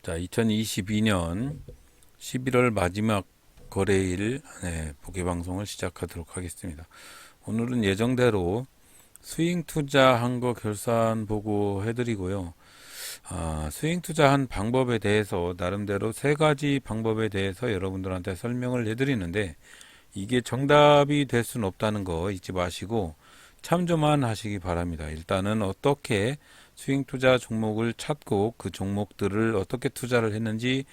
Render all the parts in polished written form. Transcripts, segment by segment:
자, 2022년 11월 마지막 거래일 보기 방송을 시작하도록 하겠습니다. 오늘은 예정대로 스윙 투자한 거 결산 보고 해드리고요. 스윙 투자한 방법에 대해서 나름대로 세 가지 방법에 대해서 여러분들한테 설명을 해드리는데 이게 정답이 될 수는 없다는 거 잊지 마시고 참조만 하시기 바랍니다. 일단은 어떻게 스윙 투자 종목을 찾고 그 종목들을 어떻게 투자를 했는지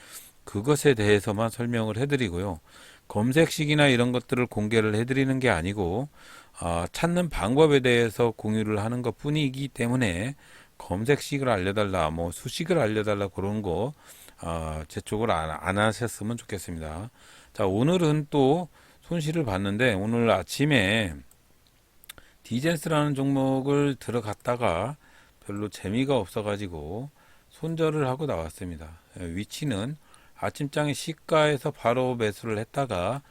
그것에 대해서만 설명을 해드리고요. 검색식이나 이런 것들을 공개를 해드리는 게 아니고 찾는 방법에 대해서 공유를 하는 것 뿐이기 때문에 검색식을 알려달라, 뭐 수식을 알려달라 그런 거 제 쪽으로 안 하셨으면 좋겠습니다. 자, 오늘은 또 손실을 봤는데 오늘 아침에 디젠스라는 종목을 들어갔다가 별로 재미가 없어가지고 손절을 하고 나왔습니다. 위치는 아침장에 시가에서 바로 매수를 했다가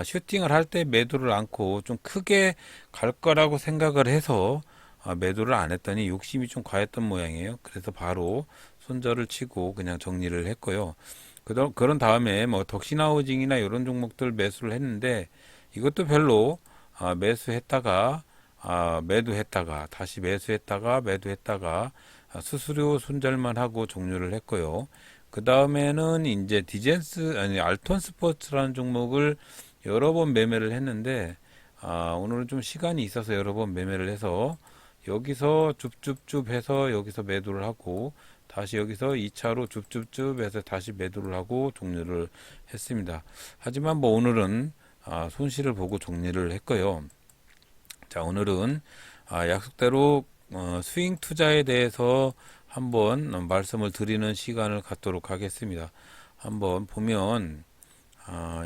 슈팅을 할 때 매도를 않고 좀 크게 갈 거라고 생각을 해서 매도를 안 했더니 욕심이 좀 과했던 모양이에요. 그래서 바로 손절을 치고 그냥 정리를 했고요. 그런 다음에 뭐 덕신하우징이나 이런 종목들 매수를 했는데 이것도 별로 매수했다가 매도했다가 다시 매수했다가 매도했다가 수수료 손절만 하고 종료를 했고요. 그 다음에는 이제 디젠스 아니 알톤 스포츠라는 종목을 여러 번 매매를 했는데 오늘은 좀 시간이 있어서 여러 번 매매를 해서 여기서 줍줍줍 해서 여기서 매도를 하고 다시 여기서 2차로 줍줍줍 해서 다시 매도를 하고 종료를 했습니다. 하지만 뭐 오늘은 손실을 보고 종료를 했고요. 자, 오늘은 약속대로 스윙 투자에 대해서 한번 말씀을 드리는 시간을 갖도록 하겠습니다. 한번 보면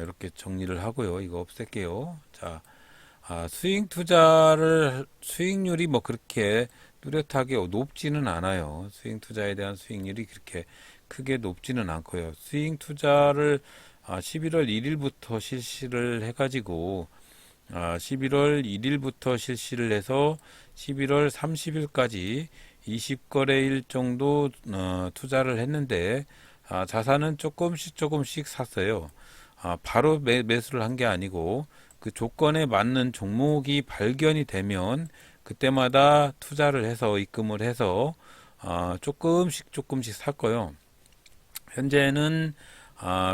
이렇게 정리를 하고요. 이거 없앨게요. 자, 스윙 투자를 수익률이 뭐 그렇게 뚜렷하게 높지는 않아요. 스윙 투자에 대한 수익률이 그렇게 크게 높지는 않고요. 스윙 투자를 11월 1일부터 실시를 해가지고 11월 1일부터 실시를 해서 11월 30일까지 20거래일 정도 투자를 했는데 자산은 조금씩 샀어요. 바로 매수를 한 게 아니고 그 조건에 맞는 종목이 발견이 되면 그때마다 투자를 해서 입금을 해서 조금씩 샀고요. 현재는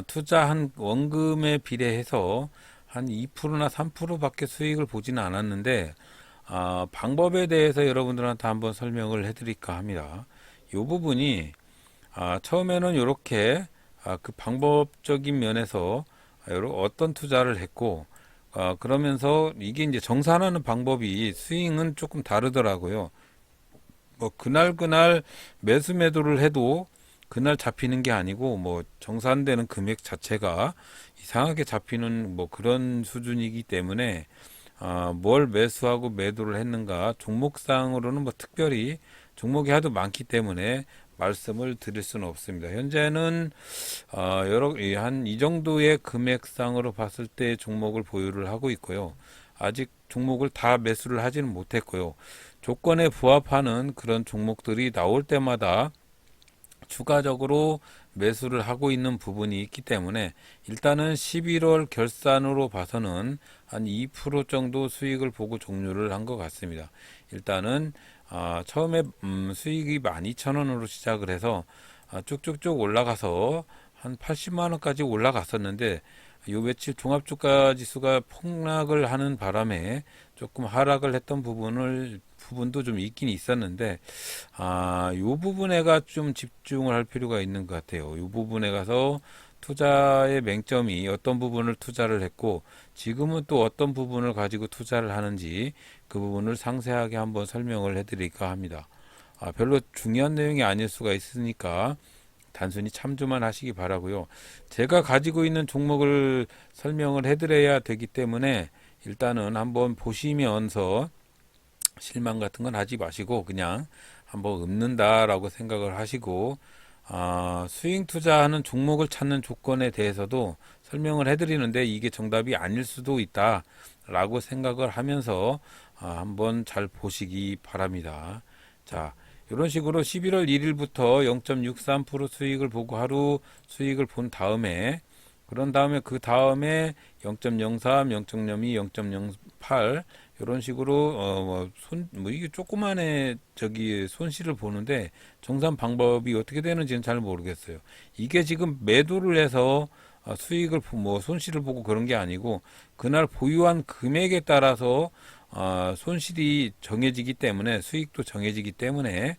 투자한 원금에 비례해서 한 2%나 3%밖에 수익을 보지는 않았는데 방법에 대해서 여러분들한테 한번 설명을 해드릴까 합니다. 이 부분이 처음에는 이렇게 그 방법적인 면에서 어떤 투자를 했고 그러면서 이게 이제 정산하는 방법이 스윙은 조금 다르더라고요. 뭐 그날 매수 매도를 해도 그날 잡히는 게 아니고 뭐 정산되는 금액 자체가 이상하게 잡히는 뭐 그런 수준이기 때문에 뭘 매수하고 매도를 했는가 종목상으로는 뭐 특별히 종목이 하도 많기 때문에 말씀을 드릴 수는 없습니다. 현재는 여러 한 이 정도의 금액상으로 봤을 때 종목을 보유를 하고 있고요. 아직 종목을 다 매수를 하지는 못했고요. 조건에 부합하는 그런 종목들이 나올 때마다 추가적으로 매수를 하고 있는 부분이 있기 때문에 일단은 11월 결산으로 봐서는 한 2% 정도 수익을 보고 종료를 한 것 같습니다. 일단은 처음에 수익이 12,000원으로 시작을 해서 쭉쭉쭉 올라가서 한 80만 원까지 올라갔었는데 요 며칠 종합주가 지수가 폭락을 하는 바람에 조금 하락을 했던 부분도 좀 있긴 있었는데 요 부분에가 좀 집중을 할 필요가 있는 것 같아요. 요 부분에 가서 투자의 맹점이 어떤 부분을 투자를 했고 지금은 또 어떤 부분을 가지고 투자를 하는지 그 부분을 상세하게 한번 설명을 해드릴까 합니다. 별로 중요한 내용이 아닐 수가 있으니까 단순히 참조만 하시기 바라고요. 제가 가지고 있는 종목을 설명을 해드려야 되기 때문에 일단은 한번 보시면서 실망 같은 건 하지 마시고 그냥 한번 읊는다라고 생각을 하시고 스윙 투자하는 종목을 찾는 조건에 대해서도 설명을 해드리는데 이게 정답이 아닐 수도 있다라고 생각을 하면서 한번 잘 보시기 바랍니다. 자, 이런 식으로 11월 1일부터 0.63% 수익을 보고 하루 수익을 본 다음에 그런 다음에 그 다음에 0.03, 0.02, 0.08 이런 식으로 이게 조그만의 손실을 보는데 정산 방법이 어떻게 되는지는 잘 모르겠어요. 이게 지금 매도를 해서 수익을 손실을 보고 그런 게 아니고 그날 보유한 금액에 따라서 손실이 정해지기 때문에 수익도 정해지기 때문에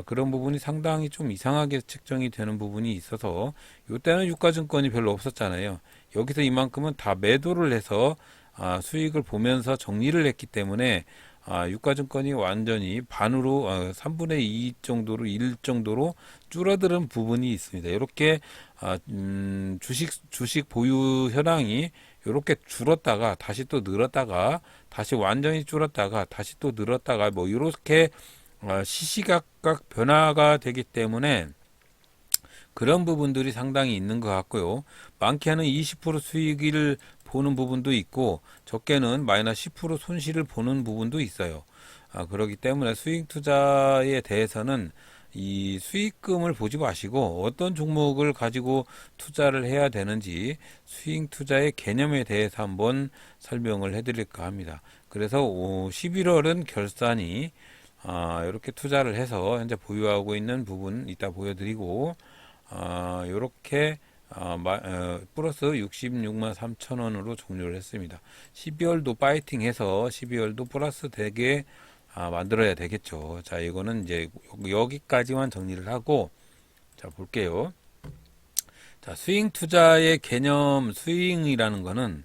그런 부분이 상당히 좀 이상하게 책정이 되는 부분이 있어서 이때는 유가증권이 별로 없었잖아요. 여기서 이만큼은 다 매도를 해서 수익을 보면서 정리를 했기 때문에 유가증권이 완전히 반으로 3분의 2 정도로 1 정도로 줄어드는 부분이 있습니다. 이렇게 주식 보유 현황이 이렇게 줄었다가 다시 또 늘었다가 다시 완전히 줄었다가 다시 또 늘었다가 뭐 이렇게 시시각각 변화가 되기 때문에 그런 부분들이 상당히 있는 것 같고요. 많게는 20% 수익을 보는 부분도 있고 적게는 마이너스 10% 손실을 보는 부분도 있어요. 그렇기 때문에 수익 투자에 대해서는 이 수익금을 보지 마시고 어떤 종목을 가지고 투자를 해야 되는지 수익 투자의 개념에 대해서 한번 설명을 해드릴까 합니다. 그래서 11월은 결산이 이렇게 투자를 해서 현재 보유하고 있는 부분 이따 보여드리고 이렇게 플러스 66만 3천 원으로 종료를 했습니다. 12월도 파이팅해서 12월도 플러스 되게 만들어야 되겠죠. 자, 이거는 이제 여기까지만 정리를 하고 자 볼게요. 자, 스윙 투자의 개념 스윙이라는 거는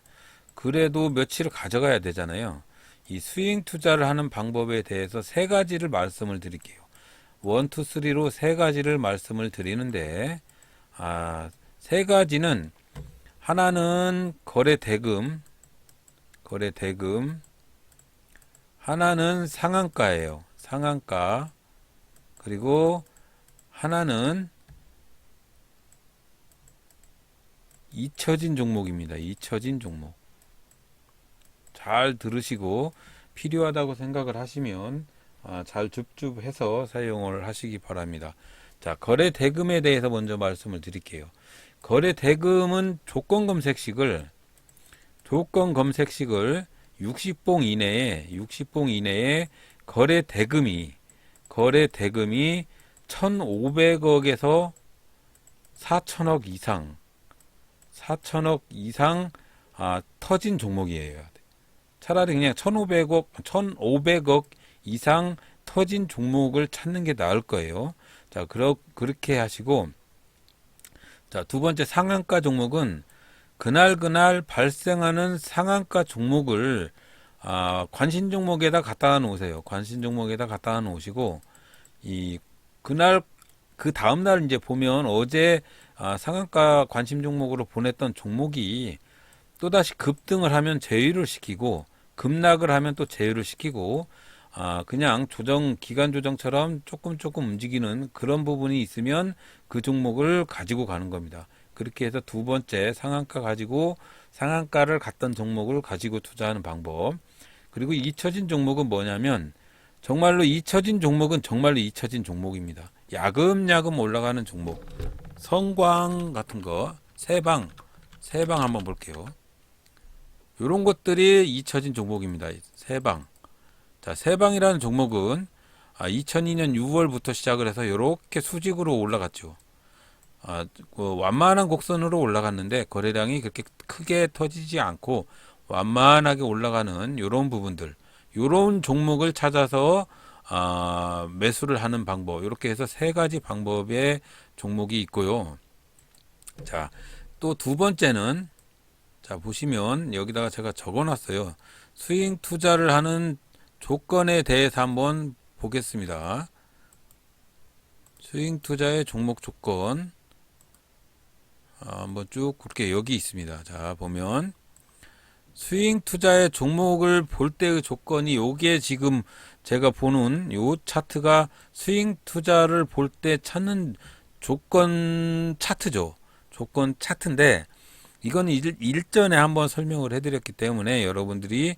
그래도 며칠을 가져가야 되잖아요. 이 스윙 투자를 하는 방법에 대해서 세 가지를 말씀을 드릴게요. 1, 2, 3로 세 가지를 말씀을 드리는데 세 가지는 하나는 거래 대금, 하나는 상한가예요. 상한가. 그리고 하나는 잊혀진 종목입니다. 잊혀진 종목. 잘 들으시고 필요하다고 생각을 하시면 잘 줍줍해서 사용을 하시기 바랍니다. 자, 거래 대금에 대해서 먼저 말씀을 드릴게요. 거래 대금은 조건 검색식을 60봉 이내에 거래 대금이 1,500억에서 4천억 이상 터진 종목이에요. 차라리 그냥 1,500억 이상 터진 종목을 찾는 게 나을 거예요. 자, 그렇게 하시고, 자, 두 번째 상한가 종목은 그날 발생하는 상한가 종목을 관심 종목에다 갖다 놓으세요. 관심 종목에다 갖다 놓으시고, 그날 그 다음 날 이제 보면 어제 상한가 관심 종목으로 보냈던 종목이 또다시 급등을 하면 제외를 시키고 급락을 하면 또 제외를 시키고 그냥 기간 조정처럼 조금 움직이는 그런 부분이 있으면 그 종목을 가지고 가는 겁니다. 그렇게 해서 두 번째 상한가를 갔던 종목을 가지고 투자하는 방법. 그리고 잊혀진 종목은 뭐냐면 정말로 잊혀진 종목입니다. 야금야금 올라가는 종목. 성광 같은 거, 세방 한번 볼게요. 이런 것들이 잊혀진 종목입니다. 세방. 자, 세방이라는 종목은 2002년 6월부터 시작을 해서 이렇게 수직으로 올라갔죠. 완만한 곡선으로 올라갔는데 거래량이 그렇게 크게 터지지 않고 완만하게 올라가는 이런 부분들, 이런 종목을 찾아서 매수를 하는 방법. 이렇게 해서 세 가지 방법의 종목이 있고요. 자, 또 두 번째는 자, 보시면 여기다가 제가 적어놨어요. 스윙 투자를 하는 조건에 대해서 한번 보겠습니다. 스윙 투자의 종목 조건 한번 쭉 그렇게 여기 있습니다. 자, 보면 스윙 투자의 종목을 볼 때의 조건이 요게 지금 제가 보는 요 차트가 스윙 투자를 볼 때 찾는 조건 차트죠. 조건 차트인데 이건 일전에 한번 설명을 해드렸기 때문에 여러분들이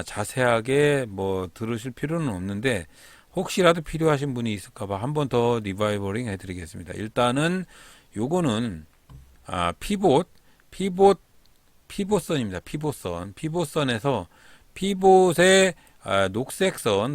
자세하게 뭐 들으실 필요는 없는데 혹시라도 필요하신 분이 있을까봐 한 번 더 리바이버링 해드리겠습니다. 일단은 요거는 피봇선입니다. 피봇선에서 피봇의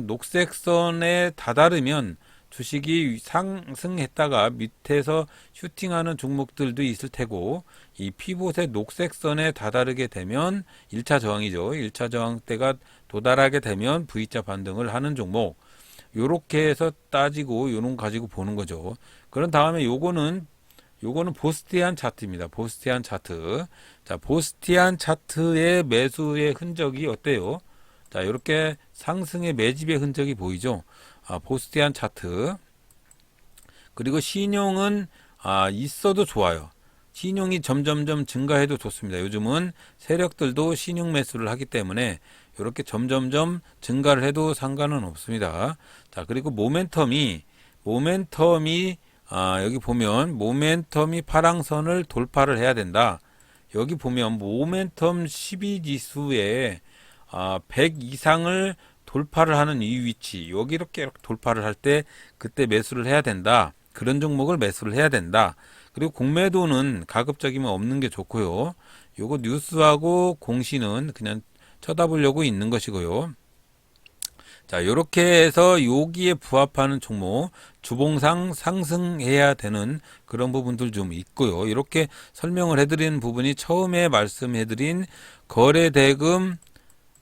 녹색선에 다다르면 주식이 상승했다가 밑에서 슈팅하는 종목들도 있을 테고, 이 피봇의 녹색선에 다다르게 되면 1차 저항이죠. 1차 저항 때가 도달하게 되면 V자 반등을 하는 종목, 요렇게 해서 따지고 요놈 가지고 보는 거죠. 그런 다음에 요거는 보스티안 차트입니다. 보스티안 차트. 자, 보스티안 차트의 매수의 흔적이 어때요? 자, 이렇게 상승의 매집의 흔적이 보이죠? 보스티안 차트. 그리고 신용은 있어도 좋아요. 신용이 점점점 증가해도 좋습니다. 요즘은 세력들도 신용 매수를 하기 때문에 이렇게 점점점 증가를 해도 상관은 없습니다. 자, 그리고 모멘텀이 여기 보면 모멘텀이 파랑선을 돌파를 해야 된다. 여기 보면 모멘텀 12지수에 100 이상을 돌파를 하는 이 위치, 여기 이렇게 돌파를 할 때 그때 매수를 해야 된다. 그런 종목을 매수를 해야 된다. 그리고 공매도는 가급적이면 없는 게 좋고요. 요거 뉴스하고 공시는 그냥 쳐다보려고 있는 것이고요. 자, 요렇게 해서 여기에 부합하는 종목, 주봉상 상승해야 되는 그런 부분들 좀 있고요. 이렇게 설명을 해드리는 부분이 처음에 말씀해드린 거래대금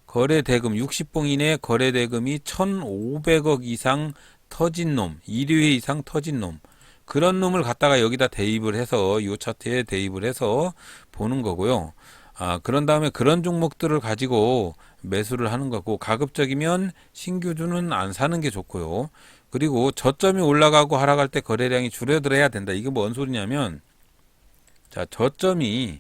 60봉인의 거래대금이 1,500억 이상 터진 놈, 1회 이상 터진 놈, 그런 놈을 갖다가 여기다 대입을 해서 이 차트에 대입을 해서 보는 거고요. 그런 다음에 그런 종목들을 가지고 매수를 하는 거고, 가급적이면 신규주는 안 사는 게 좋고요. 그리고 저점이 올라가고 하락할 때 거래량이 줄어들어야 된다. 이게 뭔 소리냐면, 자, 저점이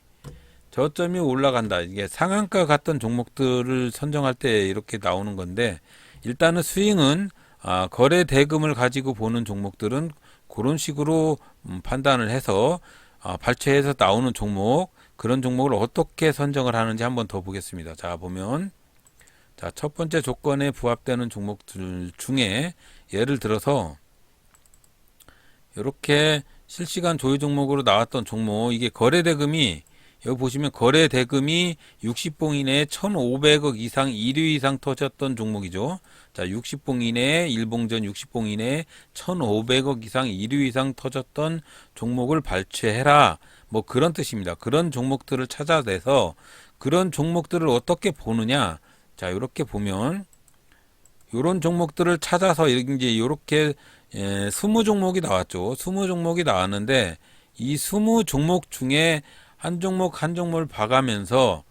올라간다. 이게 상한가 같던 종목들을 선정할 때 이렇게 나오는 건데, 일단은 스윙은 거래 대금을 가지고 보는 종목들은 그런 식으로 판단을 해서 발췌해서 나오는 종목, 그런 종목을 어떻게 선정을 하는지 한번 더 보겠습니다. 자, 보면 자, 첫 번째 조건에 부합되는 종목들 중에 예를 들어서 이렇게 실시간 조회 종목으로 나왔던 종목, 이게 거래대금이 여기 보시면 거래대금이 60봉 이내에 1,500억 이상 1위 이상 터졌던 종목이죠. 자, 60봉 이내에 일봉전 60봉 이내에 1,500억 이상 1위 이상 터졌던 종목을 발췌해라. 뭐 그런 뜻입니다. 그런 종목들을 찾아내서 그런 종목들을 어떻게 보느냐. 자, 이렇게 보면 이런 종목들을 찾아서 이제 이렇게 20종목이 나왔죠. 20종목이 나왔는데 이 20종목 중에 한 종목 한 종목을 봐가면서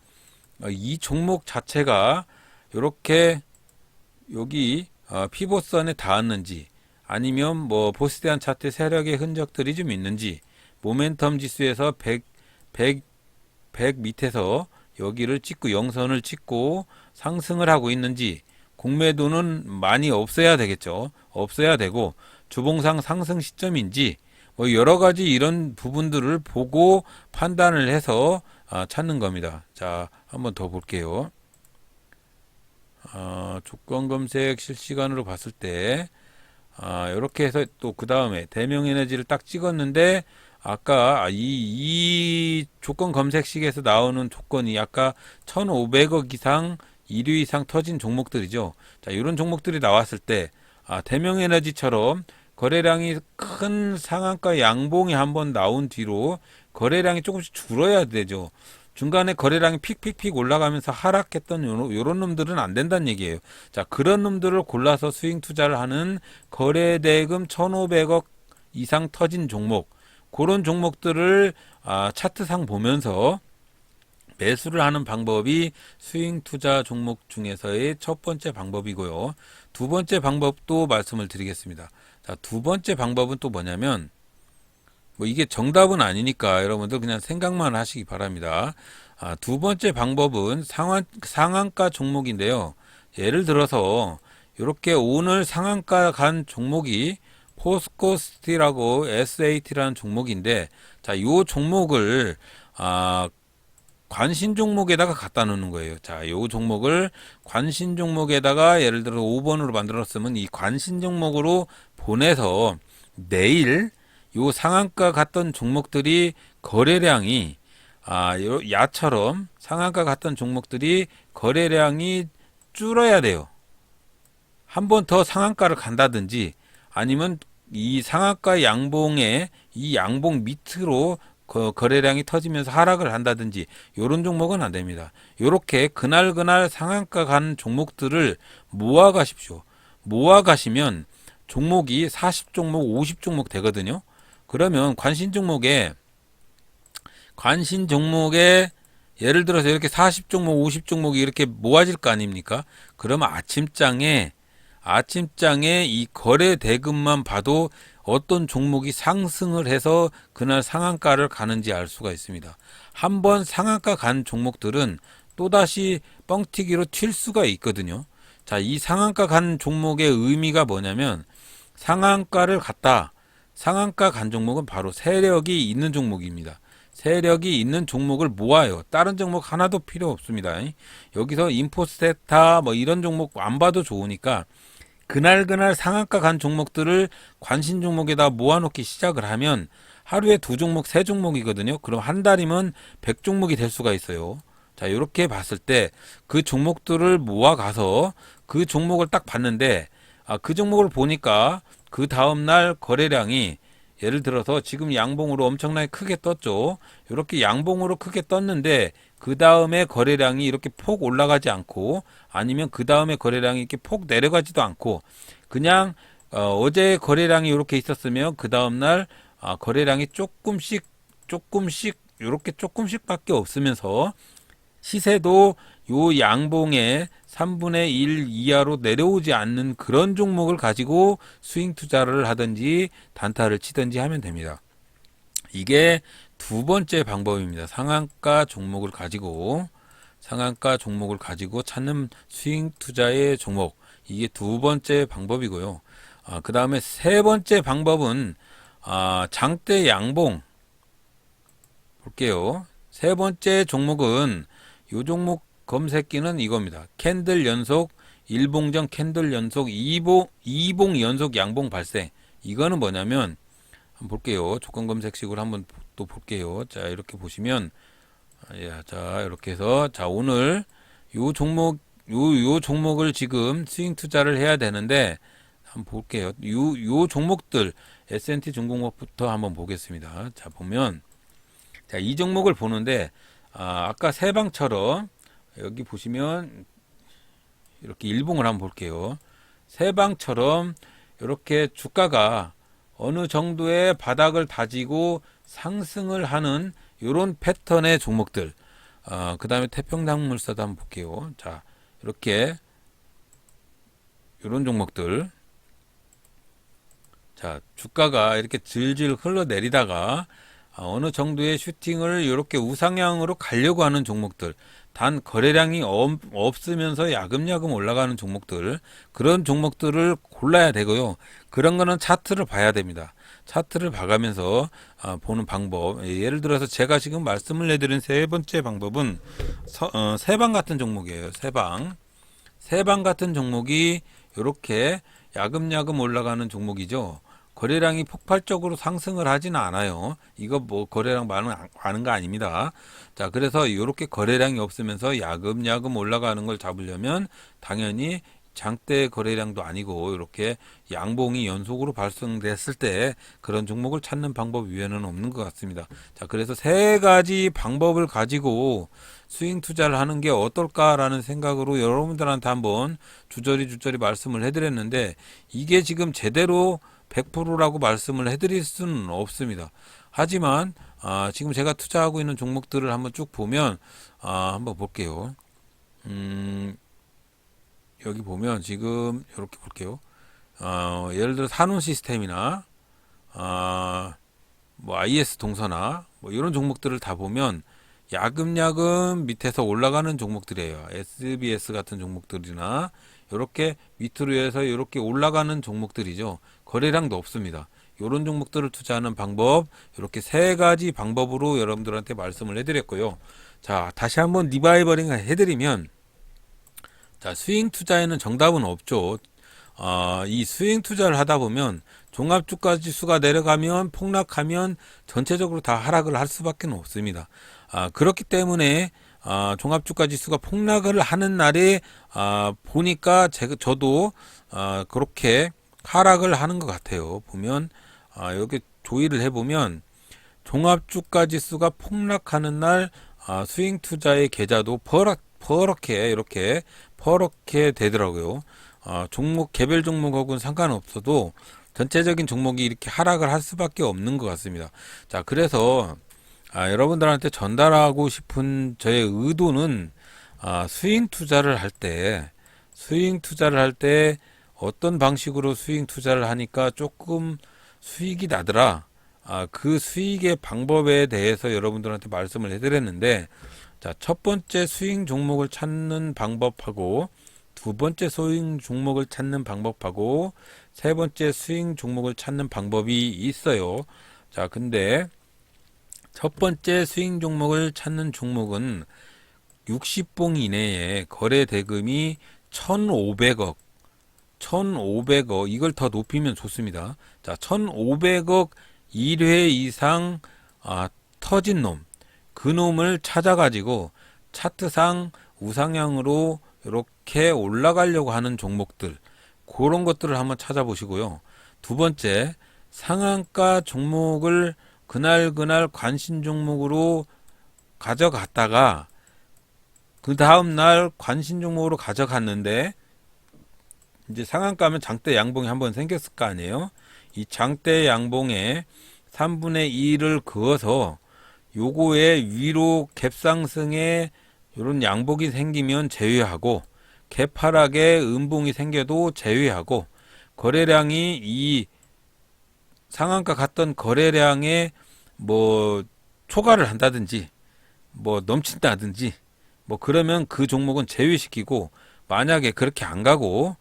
이 종목 자체가 이렇게 여기 피봇선에 닿았는지, 아니면 뭐 보스티안 차트 세력의 흔적들이 좀 있는지, 모멘텀 지수에서 100 밑에서 여기를 찍고 영선을 찍고 상승을 하고 있는지, 공매도는 많이 없어야 되겠죠. 없어야 되고, 주봉상 상승 시점인지, 뭐 여러 가지 이런 부분들을 보고 판단을 해서 찾는 겁니다. 자, 한번 더 볼게요. 조건 검색 실시간으로 봤을 때 이렇게 해서 또 그 다음에 대명에너지를 딱 찍었는데, 아까 이 조건 검색식에서 나오는 조건이 아까 1,500억 이상 1위 이상 터진 종목들이죠. 자, 이런 종목들이 나왔을 때 대명에너지처럼 거래량이 큰 상한가 양봉이 한번 나온 뒤로 거래량이 조금씩 줄어야 되죠. 중간에 거래량이 픽픽픽 올라가면서 하락했던 요런 놈들은 안 된다는 얘기예요. 자, 그런 놈들을 골라서 스윙 투자를 하는 거래대금 1,500억 이상 터진 종목, 그런 종목들을 차트상 보면서 매수를 하는 방법이 스윙 투자 종목 중에서의 첫 번째 방법이고요. 두 번째 방법도 말씀을 드리겠습니다. 자, 두 번째 방법은 또 뭐냐면, 뭐 이게 정답은 아니니까 여러분들 그냥 생각만 하시기 바랍니다. 두 번째 방법은 상한가 종목인데요. 예를 들어서 이렇게 오늘 상한가 간 종목이 포스코 스틸하고 SAT라는 종목인데, 자, 이 종목을 관심 종목에다가 갖다 놓는 거예요. 자, 요 종목을 관심 종목에다가 예를 들어 5번으로 만들었으면 이 관심 종목으로 보내서 내일 요 상한가 갔던 종목들이 거래량이 야처럼 상한가 갔던 종목들이 거래량이 줄어야 돼요. 한 번 더 상한가를 간다든지 아니면 이 상한가 양봉에 이 양봉 밑으로 거래량이 터지면서 하락을 한다든지 이런 종목은 안 됩니다. 이렇게 그날 상한가 간 종목들을 모아 가십시오. 모아 가시면 종목이 40종목, 50종목 되거든요. 그러면 관심 종목에 예를 들어서 이렇게 40종목, 50종목이 이렇게 모아질 거 아닙니까? 그러면 아침장에 이 거래 대금만 봐도 어떤 종목이 상승을 해서 그날 상한가를 가는지 알 수가 있습니다. 한번 상한가 간 종목들은 또다시 뻥튀기로 튈 수가 있거든요. 자, 이 상한가 간 종목의 의미가 뭐냐면 상한가 간 종목은 바로 세력이 있는 종목입니다. 세력이 있는 종목을 모아요. 다른 종목 하나도 필요 없습니다. 여기서 인포스테타 뭐 이런 종목 안 봐도 좋으니까 그날 상한가 간 종목들을 관심 종목에다 모아놓기 시작을 하면 하루에 2종목, 3종목이거든요. 그럼 한 달이면 100종목이 될 수가 있어요. 자, 이렇게 봤을 때 그 종목들을 모아가서 그 종목을 딱 봤는데 그 종목을 보니까 그 다음날 거래량이 예를 들어서 지금 양봉으로 엄청나게 크게 떴죠. 이렇게 양봉으로 크게 떴는데 그 다음에 거래량이 이렇게 폭 올라가지 않고 아니면 그 다음에 거래량이 이렇게 폭 내려가지도 않고 그냥 어제 거래량이 이렇게 있었으면 그 다음날 거래량이 조금씩 이렇게 조금씩밖에 없으면서 시세도 요 양봉의 3분의 1 이하로 내려오지 않는 그런 종목을 가지고 스윙 투자를 하든지 단타를 치든지 하면 됩니다. 이게 두 번째 방법입니다. 상한가 종목을 가지고 찾는 스윙 투자의 종목. 이게 두 번째 방법이고요. 그 다음에 세 번째 방법은 장대 양봉 볼게요. 세 번째 종목은 요 종목 검색기는 이겁니다. 캔들 연속, 일봉전 캔들 연속, 이봉 연속 양봉 발생. 이거는 뭐냐면 한번 볼게요. 조건 검색식으로 한번 또 볼게요. 자, 이렇게 보시면 자, 이렇게 해서 자, 오늘 요 종목을 지금 스윙 투자를 해야 되는데 한번 볼게요. 요 종목들 S&T 중공업부터 한번 보겠습니다. 자, 보면 자, 이 종목을 보는데 아까 세방처럼 여기 보시면 이렇게 일봉을 한번 볼게요. 세방처럼 이렇게 주가가 어느 정도의 바닥을 다지고 상승을 하는 이런 패턴의 종목들. 그 다음에 태평당물사도 한번 볼게요. 자, 이렇게 이런 종목들. 자, 주가가 이렇게 질질 흘러내리다가 어느 정도의 슈팅을 이렇게 우상향으로 가려고 하는 종목들, 단 거래량이 없으면서 야금야금 올라가는 종목들, 그런 종목들을 골라야 되고요. 그런 거는 차트를 봐야 됩니다. 차트를 봐가면서 보는 방법. 예를 들어서 제가 지금 말씀을 해드린 세 번째 방법은 세방 같은 종목이에요. 세방 같은 종목이 이렇게 야금야금 올라가는 종목이죠. 거래량이 폭발적으로 상승을 하지는 않아요. 이거 뭐 거래량 많은 거 아닙니다. 자, 그래서 이렇게 거래량이 없으면서 야금야금 올라가는 걸 잡으려면 당연히 장대 거래량도 아니고 이렇게 양봉이 연속으로 발생됐을 때 그런 종목을 찾는 방법 외에는 없는 것 같습니다. 자, 그래서 세 가지 방법을 가지고 스윙 투자를 하는 게 어떨까라는 생각으로 여러분들한테 한번 주저리 말씀을 해드렸는데 이게 지금 제대로 100%라고 말씀을 해드릴 수는 없습니다. 하지만 지금 제가 투자하고 있는 종목들을 한번 쭉 보면 한번 볼게요. 여기 보면 지금 이렇게 볼게요. 예를 들어 산온 시스템이나 뭐 IS 동서나 뭐 이런 종목들을 다 보면 야금야금 밑에서 올라가는 종목들이에요. SBS 같은 종목들이나 이렇게 밑으로 해서 이렇게 올라가는 종목들이죠. 거래량도 없습니다. 이런 종목들을 투자하는 방법, 이렇게 세 가지 방법으로 여러분들한테 말씀을 해드렸고요. 자, 다시 한번 리바이버링 해드리면, 자, 스윙 투자에는 정답은 없죠. 이 스윙 투자를 하다 보면 종합주가 지수가 내려가면 폭락하면 전체적으로 다 하락을 할 수밖에 없습니다. 그렇기 때문에 종합주가 지수가 폭락을 하는 날에 보니까 저도 그렇게 하락을 하는 것 같아요. 보면 여기 조회를 해보면 종합주가 지수가 폭락하는 날 스윙 투자의 계좌도 퍼렇게 이렇게 퍼렇게 되더라고요. 종목 개별 종목하고는 상관없어도 전체적인 종목이 이렇게 하락을 할 수밖에 없는 것 같습니다. 자, 그래서 여러분들한테 전달하고 싶은 저의 의도는 스윙 투자를 할 때 어떤 방식으로 스윙 투자를 하니까 조금 수익이 나더라. 그 수익의 방법에 대해서 여러분들한테 말씀을 해드렸는데, 자, 첫 번째 스윙 종목을 찾는 방법하고, 두 번째 스윙 종목을 찾는 방법하고, 세 번째 스윙 종목을 찾는 방법이 있어요. 자, 근데 첫 번째 스윙 종목을 찾는 종목은 60봉 이내에 거래 대금이 1,500억, 이걸 더 높이면 좋습니다. 자, 1,500억 1회 이상 터진 놈, 그 놈을 찾아가지고 차트상 우상향으로 이렇게 올라가려고 하는 종목들, 그런 것들을 한번 찾아보시고요. 두 번째, 상한가 종목을 그날 관심 종목으로 가져갔다가 그 다음날 관심 종목으로 가져갔는데 이제 상한가면 장대 양봉이 한번 생겼을 거 아니에요. 이 장대 양봉에 3분의 2를 그어서 요거에 위로 갭상승에 이런 양복이 생기면 제외하고, 개파락에 음봉이 생겨도 제외하고, 거래량이 이 상한가 갔던 거래량에 뭐 초과를 한다든지 뭐 넘친다든지 뭐 그러면 그 종목은 제외시키고, 만약에 그렇게 안 가고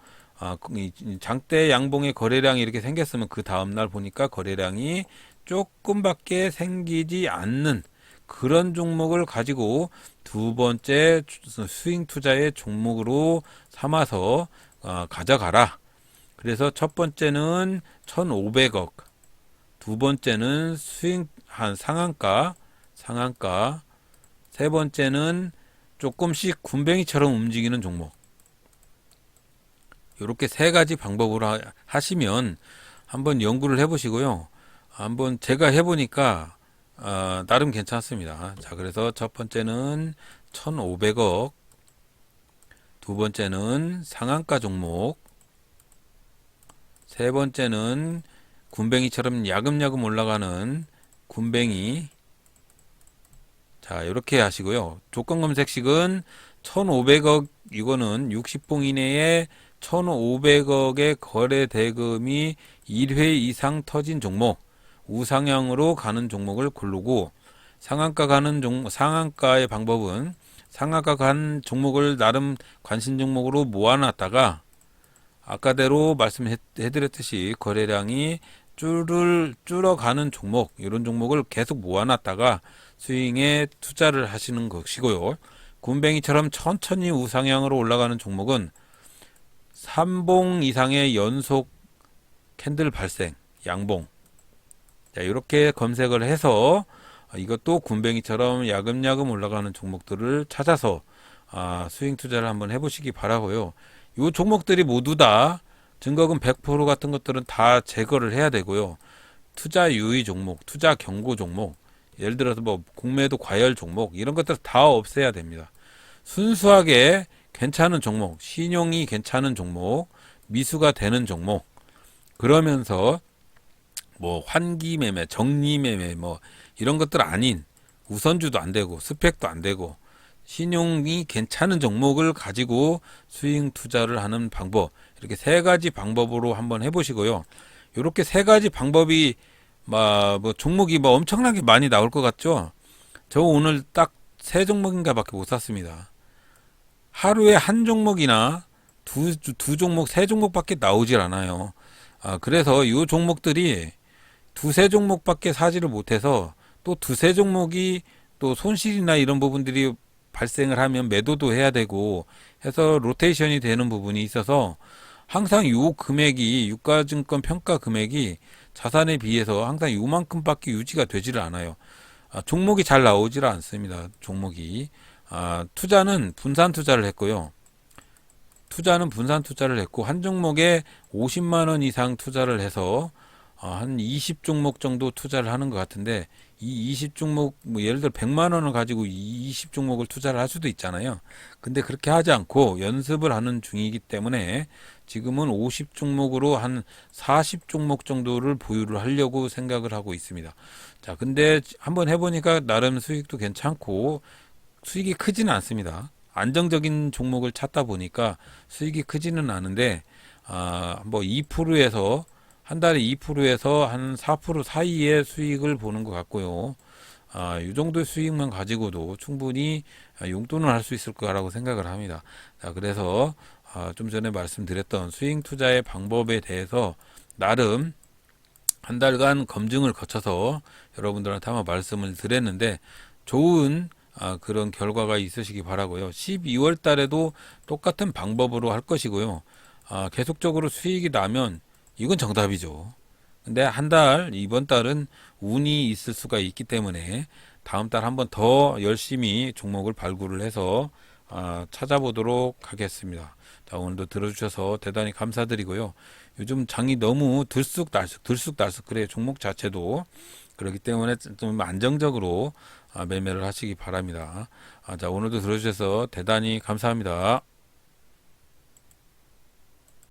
장대 양봉의 거래량이 이렇게 생겼으면 그 다음날 보니까 거래량이 조금밖에 생기지 않는 그런 종목을 가지고 두 번째 스윙 투자의 종목으로 삼아서 가져가라. 그래서 첫 번째는 1,500억, 두 번째는 스윙 한 상한가, 세 번째는 조금씩 군뱅이처럼 움직이는 종목. 이렇게 세 가지 방법으로 하시면 한번 연구를 해보시고요. 한번 제가 해보니까 나름 괜찮습니다. 자, 그래서 첫 번째는 1,500억, 두 번째는 상한가 종목, 세 번째는 군뱅이처럼 야금야금 올라가는 군뱅이. 자, 이렇게 하시고요. 조건 검색식은 1,500억, 이거는 60봉 이내에 1,500억의 거래 대금이 1회 이상 터진 종목, 우상향으로 가는 종목을 고르고, 상한가의 방법은 상한가 간 종목을 나름 관심 종목으로 모아놨다가 아까대로 말씀해드렸듯이 거래량이 줄어가는 종목, 이런 종목을 계속 모아놨다가 스윙에 투자를 하시는 것이고요. 군뱅이처럼 천천히 우상향으로 올라가는 종목은 3봉 이상의 연속 캔들 발생, 양봉. 자, 이렇게 검색을 해서 이것도 군뱅이처럼 야금야금 올라가는 종목들을 찾아서 스윙 투자를 한번 해보시기 바라고요. 이 종목들이 모두 다 증거금 100% 같은 것들은 다 제거를 해야 되고요. 투자 유의 종목, 투자 경고 종목, 예를 들어서 뭐 공매도 과열 종목, 이런 것들 다 없애야 됩니다. 순수하게 괜찮은 종목, 신용이 괜찮은 종목, 미수가 되는 종목, 그러면서 뭐 환기 매매, 정리 매매 뭐 이런 것들 아닌, 우선주도 안 되고 스펙도 안 되고 신용이 괜찮은 종목을 가지고 스윙 투자를 하는 방법, 이렇게 세 가지 방법으로 한번 해보시고요. 이렇게 세 가지 방법이 뭐 종목이 뭐 엄청나게 많이 나올 것 같죠? 저 오늘 딱 세 종목인가 밖에 못 샀습니다. 하루에 한 종목이나 두 종목, 세 종목밖에 나오질 않아요. 그래서 이 종목들이 두세 종목밖에 사지를 못해서 또 두세 종목이 또 손실이나 이런 부분들이 발생을 하면 매도도 해야 되고 해서 로테이션이 되는 부분이 있어서 항상 요 금액이 유가증권 평가 금액이 자산에 비해서 항상 요만큼밖에 유지가 되지를 않아요. 종목이 잘 나오지를 않습니다. 종목이. 투자는 분산 투자를 했고요. 투자는 분산 투자를 했고 한 종목에 50만 원 이상 투자를 해서 한 20종목 정도 투자를 하는 것 같은데 이 20종목 뭐 예를 들어 100만 원을 가지고 20종목을 투자를 할 수도 있잖아요. 근데 그렇게 하지 않고 연습을 하는 중이기 때문에 지금은 50종목으로 한 40종목 정도를 보유를 하려고 생각을 하고 있습니다. 자, 근데 한번 해보니까 나름 수익도 괜찮고 수익이 크지는 않습니다. 안정적인 종목을 찾다 보니까 수익이 크지는 않은데 뭐 2%에서 한 달에 2%에서 한 4% 사이의 수익을 보는 것 같고요. 이 정도의 수익만 가지고도 충분히 용돈을 할 수 있을 거라고 생각을 합니다. 자, 그래서 좀 전에 말씀드렸던 수익 투자의 방법에 대해서 나름 한 달간 검증을 거쳐서 여러분들한테 한번 말씀을 드렸는데 좋은 그런 결과가 있으시기 바라고요. 12월 달에도 똑같은 방법으로 할 것이고요. 계속적으로 수익이 나면 이건 정답이죠. 근데 한 달, 이번 달은 운이 있을 수가 있기 때문에 다음 달 한번 더 열심히 종목을 발굴을 해서 찾아보도록 하겠습니다. 자, 오늘도 들어주셔서 대단히 감사드리고요. 요즘 장이 너무 들쑥날쑥 그래요. 종목 자체도. 그렇기 때문에 좀 안정적으로 매매를 하시기 바랍니다. 자, 오늘도 들어주셔서 대단히 감사합니다.